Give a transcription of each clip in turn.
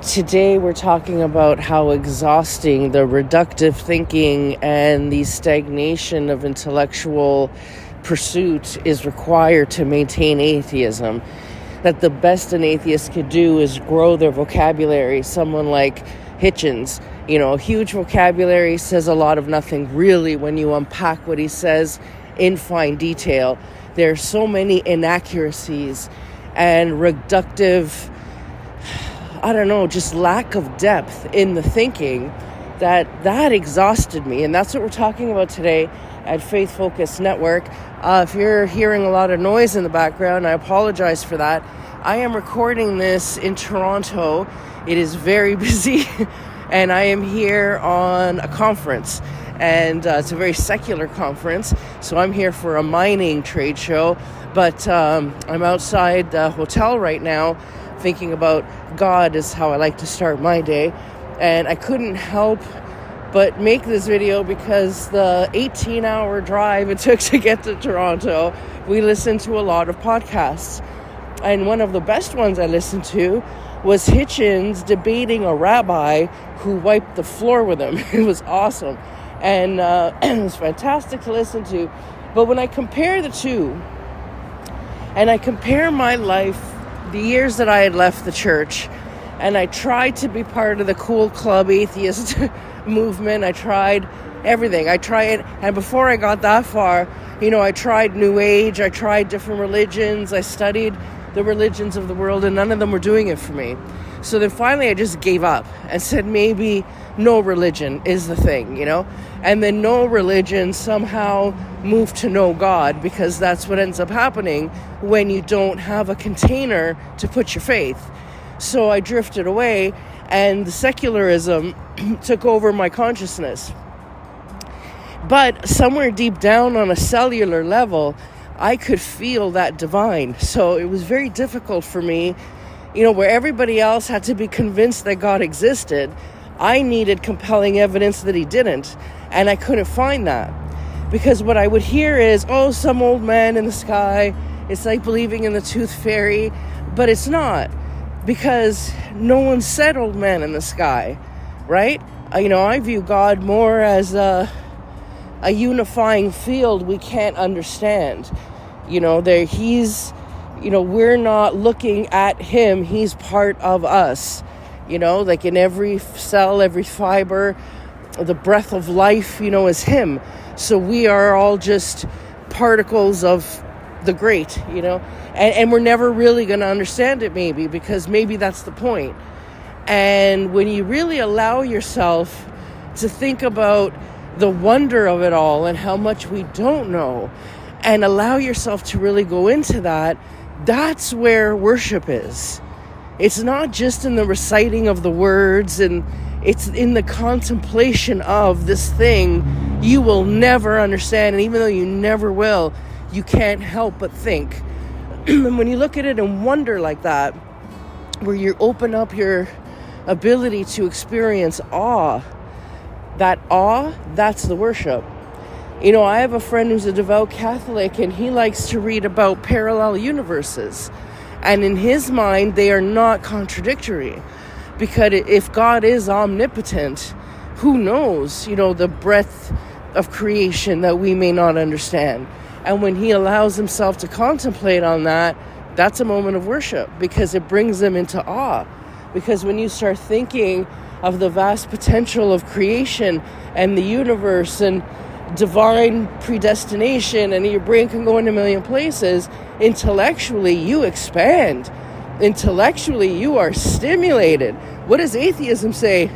Today we're talking about how exhausting the reductive thinking and the stagnation of intellectual pursuit is required to maintain atheism. That the best an atheist could do is grow their vocabulary. Someone like Hitchens, a huge vocabulary says a lot of nothing really when you unpack what he says in fine detail. There are so many inaccuracies and reductive, just lack of depth in the thinking that exhausted me. And that's what we're talking about today at Faith Focus Network. If you're hearing a lot of noise in the background, I apologize for that. I am recording this in Toronto. It is very busy, and I am here on a conference. And it's a very secular conference, so I'm here for a mining trade show. But I'm outside the hotel right now, thinking about God is how I like to start my day. And I couldn't help but make this video because the 18-hour drive it took to get to Toronto, we listened to a lot of podcasts. And one of the best ones I listened to was Hitchens debating a rabbi who wiped the floor with him. It was awesome. And it was fantastic to listen to. But when I compare the two, and I compare my life, the years that I had left the church, and I tried to be part of the cool club atheist movement. I tried everything. And before I got that far, I tried New Age, I tried different religions, I studied the religions of the world, and none of them were doing it for me. So then finally I just gave up and said maybe no religion is the thing, And then no religion somehow moved to no God, because that's what ends up happening when you don't have a container to put your faith. So I drifted away, and the secularism took over my consciousness. But somewhere deep down on a cellular level, I could feel that divine. So it was very difficult for me, where everybody else had to be convinced that God existed. I needed compelling evidence that he didn't, and I couldn't find that. Because what I would hear is, some old man in the sky. It's like believing in the tooth fairy, but it's not. Because no one said old man in the sky, right? I view God more as a unifying field we can't understand. We're not looking at him, he's part of us. Like in every cell, every fiber, the breath of life, is him. So we are all just particles of the great, and we're never really going to understand it maybe, because maybe that's the point. And when you really allow yourself to think about the wonder of it all and how much we don't know, and allow yourself to really go into that, that's where worship is. It's not just in the reciting of the words, and it's in the contemplation of this thing you will never understand. And even though you never will, you can't help but think. And when you look at it and wonder like that, where you open up your ability to experience awe, that's the worship. I have a friend who's a devout Catholic, and he likes to read about parallel universes. And in his mind, they are not contradictory. Because if God is omnipotent, who knows, the breadth of creation that we may not understand. And when he allows himself to contemplate on that, that's a moment of worship, because it brings him into awe. Because when you start thinking of the vast potential of creation and the universe and divine predestination, and your brain can go in a million places, intellectually you expand. Intellectually you are stimulated. What does atheism say?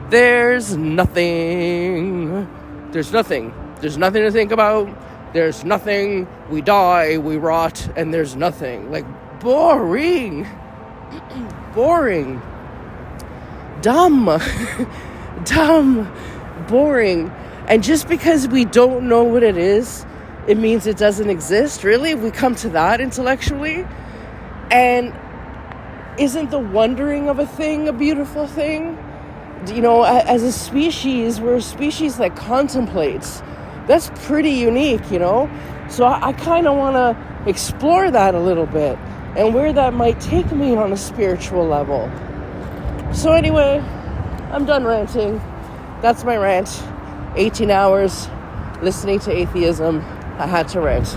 There's nothing. There's nothing. There's nothing to think about. There's nothing. We die, we rot, and there's nothing. Like, boring. Boring. Dumb. Dumb. Boring. And just because we don't know what it is, it means it doesn't exist, really, if we come to that intellectually. And isn't the wondering of a thing a beautiful thing? As a species, we're a species that contemplates. That's pretty unique, So I kind of want to explore that a little bit, and where that might take me on a spiritual level. So anyway, I'm done ranting. That's my rant. 18 hours listening to atheism. I had to rant.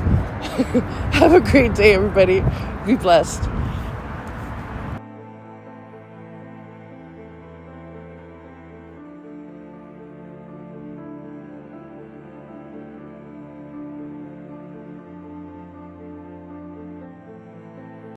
Have a great day, everybody. Be blessed.